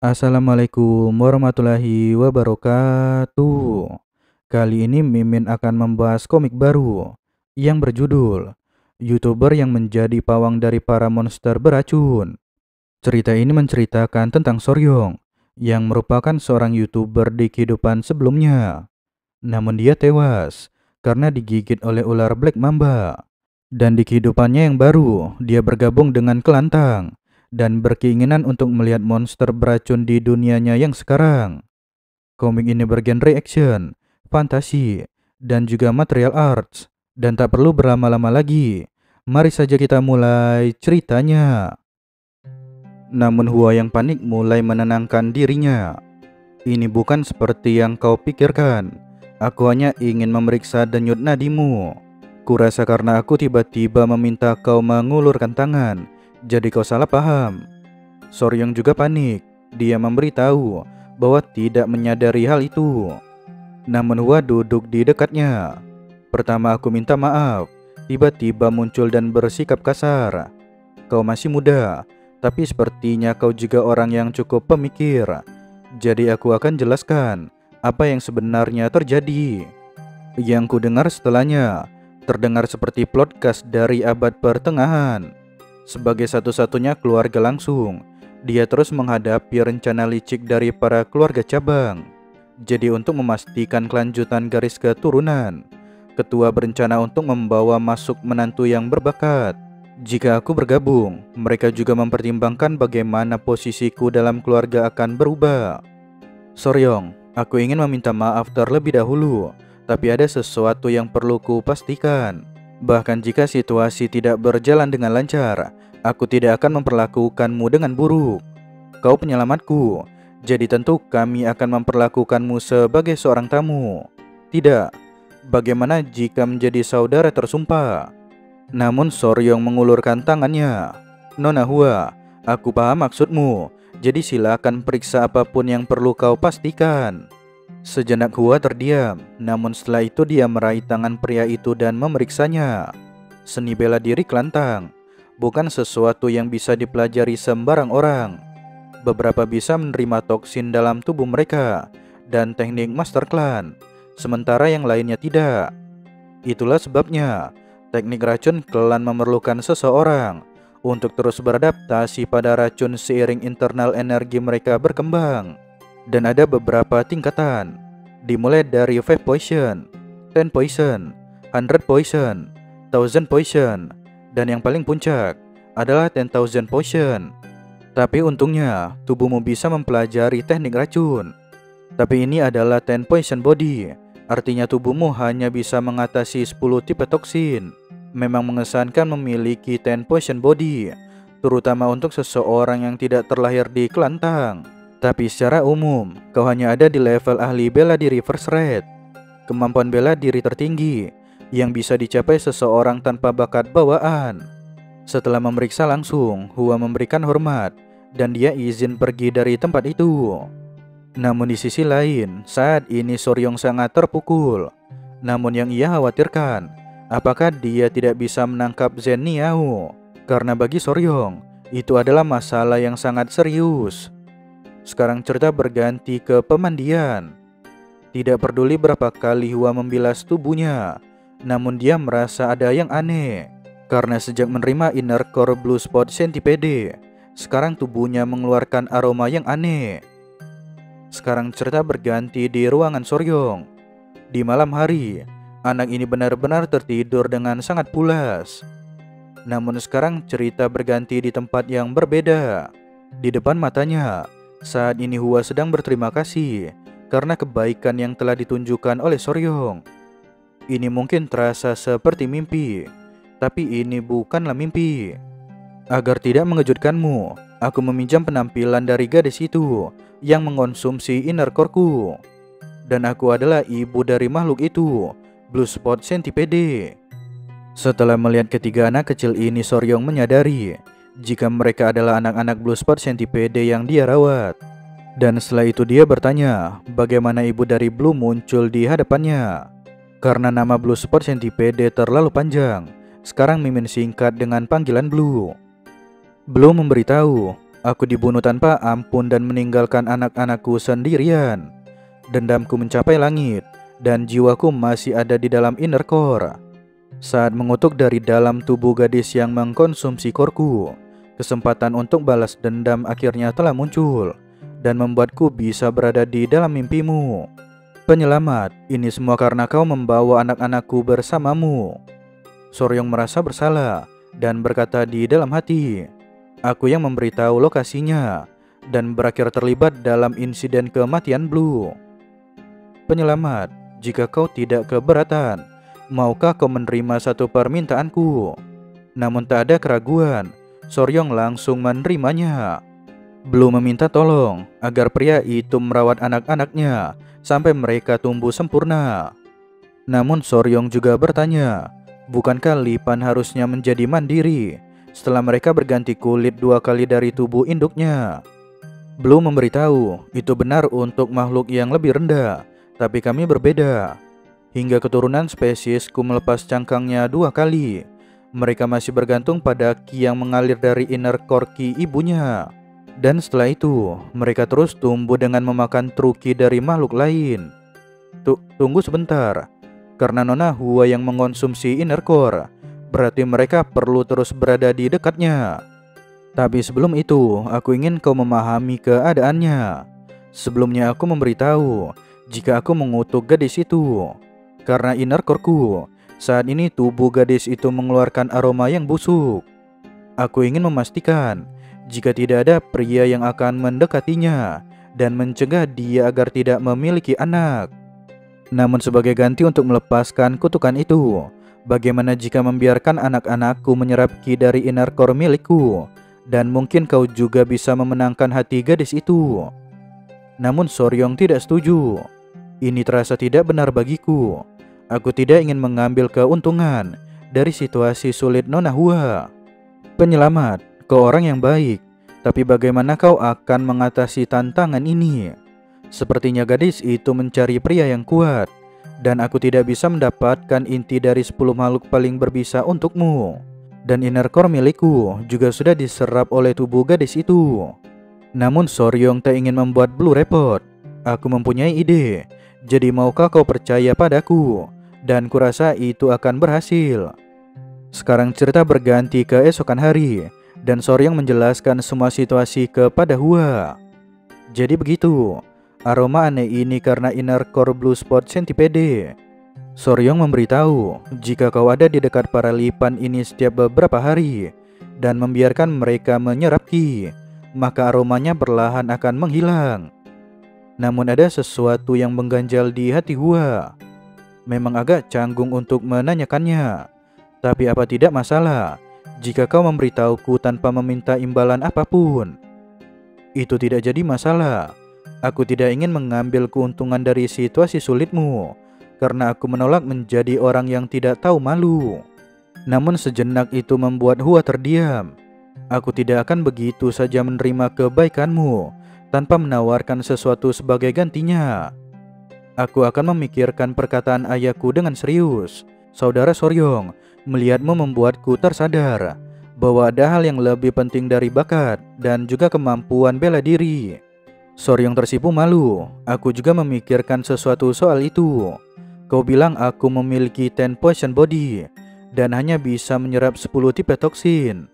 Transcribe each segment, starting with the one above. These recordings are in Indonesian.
Assalamualaikum warahmatullahi wabarakatuh. Kali ini Mimin akan membahas komik baru yang berjudul YouTuber yang menjadi pawang dari para monster beracun. Cerita ini menceritakan tentang Soryong yang merupakan seorang YouTuber di kehidupan sebelumnya. Namun dia tewas karena digigit oleh ular Black Mamba. Dan di kehidupannya yang baru, dia bergabung dengan Kelantang dan berkeinginan untuk melihat monster beracun di dunianya yang sekarang. Komik ini bergenre action, fantasi, dan juga material arts. Dan tak perlu berlama-lama lagi, mari saja kita mulai ceritanya. Namun Hua yang panik mulai menenangkan dirinya. Ini bukan seperti yang kau pikirkan. Aku hanya ingin memeriksa denyut nadimu. Kurasa karena aku tiba-tiba meminta kau mengulurkan tangan, jadi kau salah paham. Soryong juga panik. Dia memberitahu bahwa tidak menyadari hal itu. Namun Hua duduk di dekatnya. Pertama aku minta maaf. Tiba-tiba muncul dan bersikap kasar. Kau masih muda, tapi sepertinya kau juga orang yang cukup pemikir. Jadi aku akan jelaskan apa yang sebenarnya terjadi. Yang ku dengar setelahnya terdengar seperti podcast dari abad pertengahan. Sebagai satu-satunya keluarga langsung, dia terus menghadapi rencana licik dari para keluarga cabang. Jadi untuk memastikan kelanjutan garis keturunan, ketua berencana untuk membawa masuk menantu yang berbakat. Jika aku bergabung, mereka juga mempertimbangkan bagaimana posisiku dalam keluarga akan berubah. Soryong, aku ingin meminta maaf terlebih dahulu, tapi ada sesuatu yang perlu ku pastikan. Bahkan jika situasi tidak berjalan dengan lancar, aku tidak akan memperlakukanmu dengan buruk. Kau penyelamatku, jadi tentu kami akan memperlakukanmu sebagai seorang tamu. Tidak, bagaimana jika menjadi saudara tersumpah? Namun Soryong mengulurkan tangannya. Nona Hua, aku paham maksudmu, jadi silakan periksa apapun yang perlu kau pastikan. Sejenak Hua terdiam, namun setelah itu dia meraih tangan pria itu dan memeriksanya. Seni bela diri Kelantang bukan sesuatu yang bisa dipelajari sembarang orang. Beberapa bisa menerima toksin dalam tubuh mereka dan teknik master klan, sementara yang lainnya tidak. Itulah sebabnya teknik racun klan memerlukan seseorang untuk terus beradaptasi pada racun seiring internal energi mereka berkembang. Dan ada beberapa tingkatan, dimulai dari 5 poison, 10 poison, 100 poison, 1000 poison, dan yang paling puncak adalah 10,000 poison. Tapi untungnya tubuhmu bisa mempelajari teknik racun. Tapi ini adalah 10 poison body, artinya tubuhmu hanya bisa mengatasi 10 tipe toksin. Memang mengesankan memiliki 10 poison body, terutama untuk seseorang yang tidak terlahir di Kelantang. Tapi secara umum, kau hanya ada di level ahli bela diri first rate, kemampuan bela diri tertinggi yang bisa dicapai seseorang tanpa bakat bawaan. Setelah memeriksa langsung, Hua memberikan hormat dan dia izin pergi dari tempat itu. Namun di sisi lain, saat ini Soryong sangat terpukul. Namun yang ia khawatirkan, apakah dia tidak bisa menangkap Zen Niao? Karena bagi Soryong, itu adalah masalah yang sangat serius. Sekarang cerita berganti ke pemandian. Tidak peduli berapa kali Hua membilas tubuhnya, namun dia merasa ada yang aneh. Karena sejak menerima inner core blue spot centipede, sekarang tubuhnya mengeluarkan aroma yang aneh. Sekarang cerita berganti di ruangan Soryong. Di malam hari, anak ini benar-benar tertidur dengan sangat pulas. Namun sekarang cerita berganti di tempat yang berbeda. Di depan matanya, saat ini Hua sedang berterima kasih karena kebaikan yang telah ditunjukkan oleh Soryong. Ini mungkin terasa seperti mimpi, tapi ini bukanlah mimpi. Agar tidak mengejutkanmu, aku meminjam penampilan dari gadis itu yang mengonsumsi inner core-ku. Dan aku adalah ibu dari makhluk itu, Blue Spot Centipede. Setelah melihat ketiga anak kecil ini, Soryong menyadari jika mereka adalah anak-anak Blue Spot Centipede yang dia rawat. Dan setelah itu dia bertanya bagaimana ibu dari Blue muncul di hadapannya. Karena nama Blue Sport Centipede terlalu panjang, sekarang Mimin singkat dengan panggilan Blue. Blue memberitahu, aku dibunuh tanpa ampun dan meninggalkan anak-anakku sendirian. Dendamku mencapai langit dan jiwaku masih ada di dalam inner core. Saat mengutuk dari dalam tubuh gadis yang mengkonsumsi korku, kesempatan untuk balas dendam akhirnya telah muncul dan membuatku bisa berada di dalam mimpimu. Penyelamat, ini semua karena kau membawa anak-anakku bersamamu. Soryong merasa bersalah dan berkata di dalam hati, aku yang memberitahu lokasinya dan berakhir terlibat dalam insiden kematian Blue. Penyelamat, jika kau tidak keberatan, maukah kau menerima satu permintaanku? Namun tak ada keraguan, Soryong langsung menerimanya. Blue meminta tolong agar pria itu merawat anak-anaknya sampai mereka tumbuh sempurna. Namun Soryong juga bertanya, bukankah Lipan harusnya menjadi mandiri setelah mereka berganti kulit 2 kali dari tubuh induknya? Blue memberitahu, itu benar untuk makhluk yang lebih rendah, tapi kami berbeda. Hingga keturunan spesiesku melepas cangkangnya 2 kali, mereka masih bergantung pada ki yang mengalir dari inner core ki ibunya. Dan setelah itu, mereka terus tumbuh dengan memakan truki dari makhluk lain. Tunggu sebentar, karena Nona Hua yang mengonsumsi inner core, berarti mereka perlu terus berada di dekatnya. Tapi sebelum itu, aku ingin kau memahami keadaannya. Sebelumnya aku memberitahu, jika aku mengutuk gadis itu, karena inner core-ku, saat ini tubuh gadis itu mengeluarkan aroma yang busuk. Aku ingin memastikan, jika tidak ada pria yang akan mendekatinya dan mencegah dia agar tidak memiliki anak. Namun sebagai ganti untuk melepaskan kutukan itu, bagaimana jika membiarkan anak-anakku menyerap ki dari inner core milikku, dan mungkin kau juga bisa memenangkan hati gadis itu. Namun Soryong tidak setuju. Ini terasa tidak benar bagiku. Aku tidak ingin mengambil keuntungan dari situasi sulit Nona Hua. Penyelamat, kau orang yang baik, tapi bagaimana kau akan mengatasi tantangan ini? Sepertinya gadis itu mencari pria yang kuat, dan aku tidak bisa mendapatkan inti dari 10 makhluk paling berbisa untukmu. Dan inner core milikku juga sudah diserap oleh tubuh gadis itu. Namun Soryong tak ingin membuat Blue repot. Aku mempunyai ide, jadi maukah kau percaya padaku? Dan kurasa itu akan berhasil. Sekarang cerita berganti ke esokan hari, dan Soryong menjelaskan semua situasi kepada Hua. Jadi begitu, aroma aneh ini karena inner core Blue Sport Centipede. Soryong memberitahu, jika kau ada di dekat para Lipan ini setiap beberapa hari dan membiarkan mereka menyerap ki, maka aromanya perlahan akan menghilang. Namun ada sesuatu yang mengganjal di hati Hua. Memang agak canggung untuk menanyakannya, tapi apa tidak masalah jika kau memberitahuku tanpa meminta imbalan apapun? Itu tidak jadi masalah. Aku tidak ingin mengambil keuntungan dari situasi sulitmu, karena aku menolak menjadi orang yang tidak tahu malu. Namun sejenak itu membuat Hua terdiam. Aku tidak akan begitu saja menerima kebaikanmu tanpa menawarkan sesuatu sebagai gantinya. Aku akan memikirkan perkataan ayahku dengan serius. Saudara Soryong, melihatmu membuatku tersadar bahwa ada hal yang lebih penting dari bakat dan juga kemampuan bela diri. Soryong tersipu malu. Aku juga memikirkan sesuatu soal itu. Kau bilang aku memiliki 10 poison body dan hanya bisa menyerap 10 tipe toksin.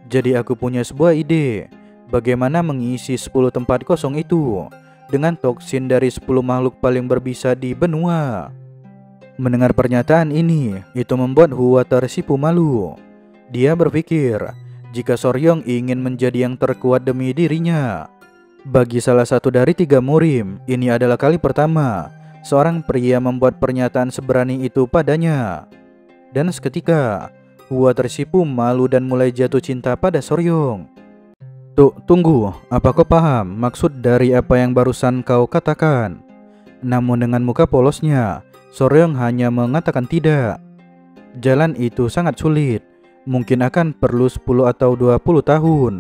Jadi aku punya sebuah ide, bagaimana mengisi 10 tempat kosong itu dengan toksin dari 10 makhluk paling berbisa di benua. Mendengar pernyataan ini, itu membuat Hua tersipu malu. Dia berpikir, jika Soryong ingin menjadi yang terkuat demi dirinya. Bagi salah satu dari 3 murim, ini adalah kali pertama seorang pria membuat pernyataan seberani itu padanya. Dan seketika, Hua tersipu malu dan mulai jatuh cinta pada Soryong. Tunggu, apa kau paham maksud dari apa yang barusan kau katakan? Namun dengan muka polosnya, Soryong hanya mengatakan tidak. Jalan itu sangat sulit, mungkin akan perlu 10 atau 20 tahun.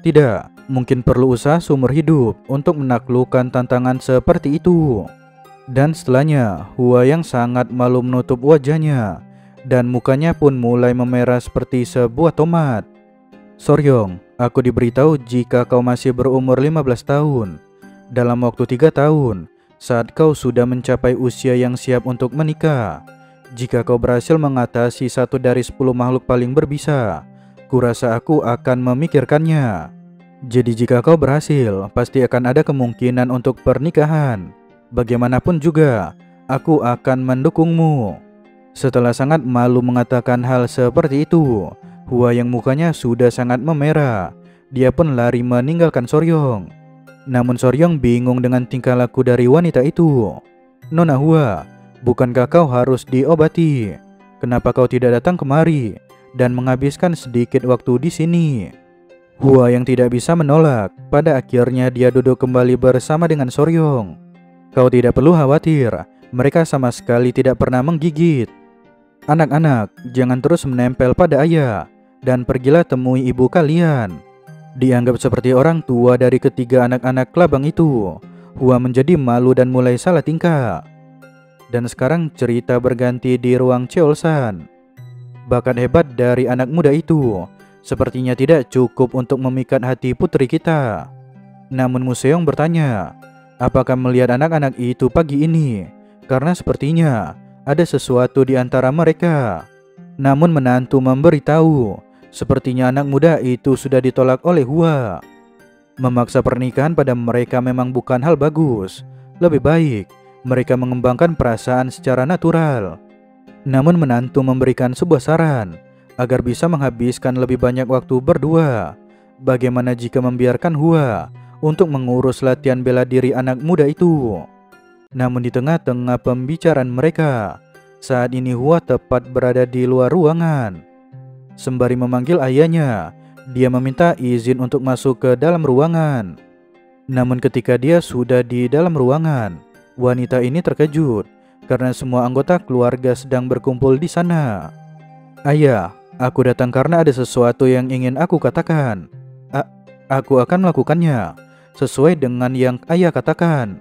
Tidak, mungkin perlu usaha seumur hidup untuk menaklukkan tantangan seperti itu. Dan setelahnya, Hua yang sangat malu menutup wajahnya, dan mukanya pun mulai memerah seperti sebuah tomat. Soryong, aku diberitahu jika kau masih berumur 15 tahun. Dalam waktu 3 tahun, saat kau sudah mencapai usia yang siap untuk menikah, jika kau berhasil mengatasi 1 dari 10 makhluk paling berbisa, kurasa aku akan memikirkannya. Jadi jika kau berhasil, pasti akan ada kemungkinan untuk pernikahan. Bagaimanapun juga, aku akan mendukungmu. Setelah sangat malu mengatakan hal seperti itu, Hua yang mukanya sudah sangat memerah, dia pun lari meninggalkan Soryong. Namun Soryong bingung dengan tingkah laku dari wanita itu. Nona Hua, bukankah kau harus diobati? Kenapa kau tidak datang kemari dan menghabiskan sedikit waktu di sini? Hua yang tidak bisa menolak, pada akhirnya dia duduk kembali bersama dengan Soryong. Kau tidak perlu khawatir, mereka sama sekali tidak pernah menggigit. Anak-anak, jangan terus menempel pada ayah, dan pergilah temui ibu kalian. Dianggap seperti orang tua dari ketiga anak-anak kelabang itu, Hua menjadi malu dan mulai salah tingkah. Dan sekarang cerita berganti di ruang Cheolsan. Bakat hebat dari anak muda itu sepertinya tidak cukup untuk memikat hati putri kita. Namun Museong bertanya, apakah melihat anak-anak itu pagi ini? Karena sepertinya ada sesuatu di antara mereka. Namun menantu memberitahu, sepertinya anak muda itu sudah ditolak oleh Hua. Memaksa pernikahan pada mereka memang bukan hal bagus. Lebih baik mereka mengembangkan perasaan secara natural. Namun menantu memberikan sebuah saran agar bisa menghabiskan lebih banyak waktu berdua. Bagaimana jika membiarkan Hua untuk mengurus latihan bela diri anak muda itu? Namun di tengah-tengah pembicaraan mereka, saat ini Hua tepat berada di luar ruangan. Sembari memanggil ayahnya, dia meminta izin untuk masuk ke dalam ruangan. Namun ketika dia sudah di dalam ruangan, wanita ini terkejut karena semua anggota keluarga sedang berkumpul di sana. Ayah, aku datang karena ada sesuatu yang ingin aku katakan. Aku akan melakukannya sesuai dengan yang ayah katakan.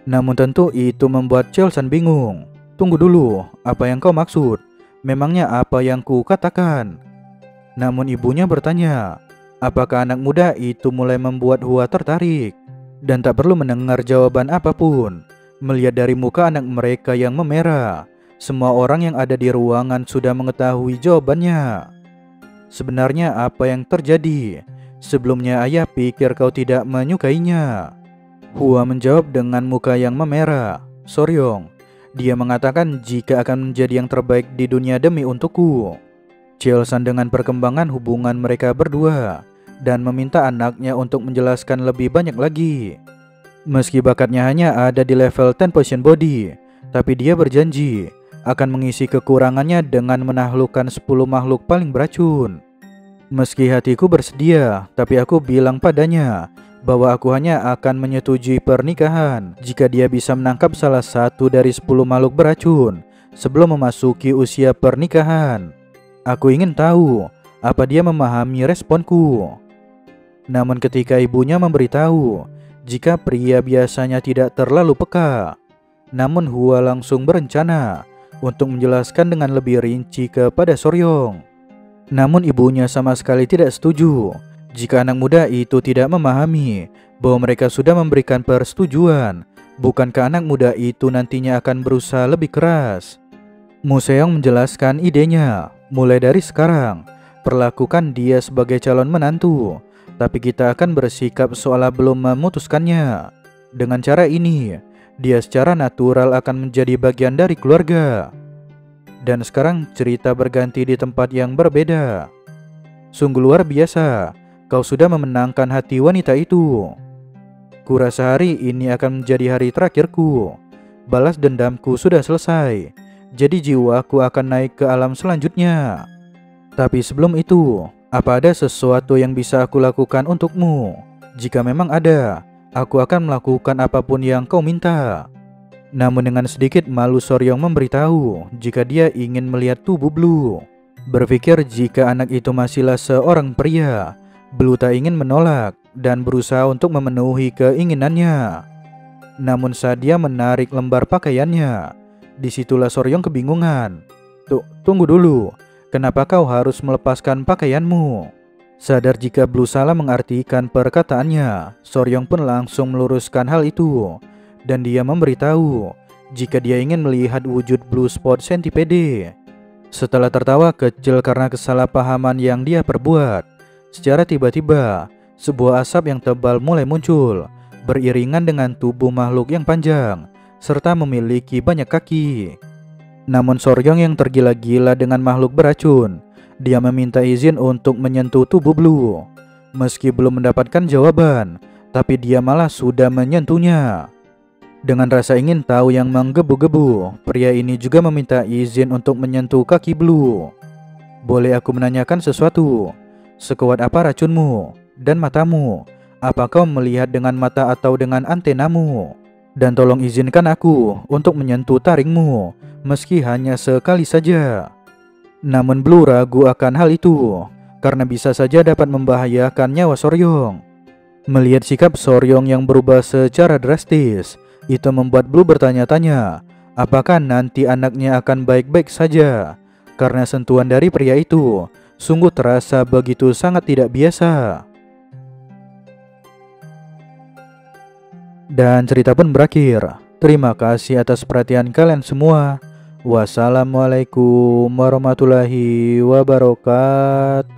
Namun tentu itu membuat Cheolsan bingung. Tunggu dulu, apa yang kau maksud? Memangnya apa yang ku katakan? Namun ibunya bertanya, apakah anak muda itu mulai membuat Hua tertarik? Dan tak perlu mendengar jawaban apapun. Melihat dari muka anak mereka yang memerah, semua orang yang ada di ruangan sudah mengetahui jawabannya. Sebenarnya apa yang terjadi? Sebelumnya ayah pikir kau tidak menyukainya. Hua menjawab dengan muka yang memerah. Soryong, dia mengatakan jika akan menjadi yang terbaik di dunia demi untukku. Cheolsan dengan perkembangan hubungan mereka berdua dan meminta anaknya untuk menjelaskan lebih banyak lagi. Meski bakatnya hanya ada di level 10 Potion Body, tapi dia berjanji akan mengisi kekurangannya dengan menaklukkan 10 makhluk paling beracun. Meski hatiku bersedia, tapi aku bilang padanya bahwa aku hanya akan menyetujui pernikahan jika dia bisa menangkap salah satu dari 10 makhluk beracun sebelum memasuki usia pernikahan. Aku ingin tahu apa dia memahami responku. Namun ketika ibunya memberitahu jika pria biasanya tidak terlalu peka, namun Hua langsung berencana untuk menjelaskan dengan lebih rinci kepada Soryong. Namun ibunya sama sekali tidak setuju jika anak muda itu tidak memahami bahwa mereka sudah memberikan persetujuan. Bukankah anak muda itu nantinya akan berusaha lebih keras? Museong menjelaskan idenya. Mulai dari sekarang, perlakukan dia sebagai calon menantu, tapi kita akan bersikap seolah belum memutuskannya. Dengan cara ini, dia secara natural akan menjadi bagian dari keluarga. Dan sekarang cerita berganti di tempat yang berbeda. Sungguh luar biasa, kau sudah memenangkan hati wanita itu. Kurasa hari ini akan menjadi hari terakhirku. Balas dendamku sudah selesai, jadi jiwaku akan naik ke alam selanjutnya. Tapi sebelum itu, apa ada sesuatu yang bisa aku lakukan untukmu? Jika memang ada, aku akan melakukan apapun yang kau minta. Namun dengan sedikit malu Soryong memberitahu jika dia ingin melihat tubuh Blue. Berpikir jika anak itu masihlah seorang pria, Blue tak ingin menolak. dan berusaha untuk memenuhi keinginannya. Namun saat dia menarik lembar pakaiannya, disitulah Soryong kebingungan. Tunggu dulu, kenapa kau harus melepaskan pakaianmu? Sadar jika Blue salah mengartikan perkataannya, Soryong pun langsung meluruskan hal itu. Dan dia memberitahu jika dia ingin melihat wujud Blue Spot Centipede. Setelah tertawa kecil karena kesalahpahaman yang dia perbuat, secara tiba-tiba sebuah asap yang tebal mulai muncul, beriringan dengan tubuh makhluk yang panjang, serta memiliki banyak kaki. Namun Soryong yang tergila-gila dengan makhluk beracun, dia meminta izin untuk menyentuh tubuh Blue. Meski belum mendapatkan jawaban, tapi dia malah sudah menyentuhnya. Dengan rasa ingin tahu yang menggebu-gebu, pria ini juga meminta izin untuk menyentuh kaki Blue. Boleh aku menanyakan sesuatu? Sekuat apa racunmu dan matamu? Apa kau melihat dengan mata atau dengan antenamu? Dan tolong izinkan aku untuk menyentuh taringmu, meski hanya sekali saja. Namun Blue ragu akan hal itu, karena bisa saja dapat membahayakan nyawa Soryong. Melihat sikap Soryong yang berubah secara drastis, itu membuat Blue bertanya-tanya, apakah nanti anaknya akan baik-baik saja? Karena sentuhan dari pria itu sungguh terasa begitu sangat tidak biasa. Dan cerita pun berakhir. Terima kasih atas perhatian kalian semua. Wassalamualaikum warahmatullahi wabarakatuh.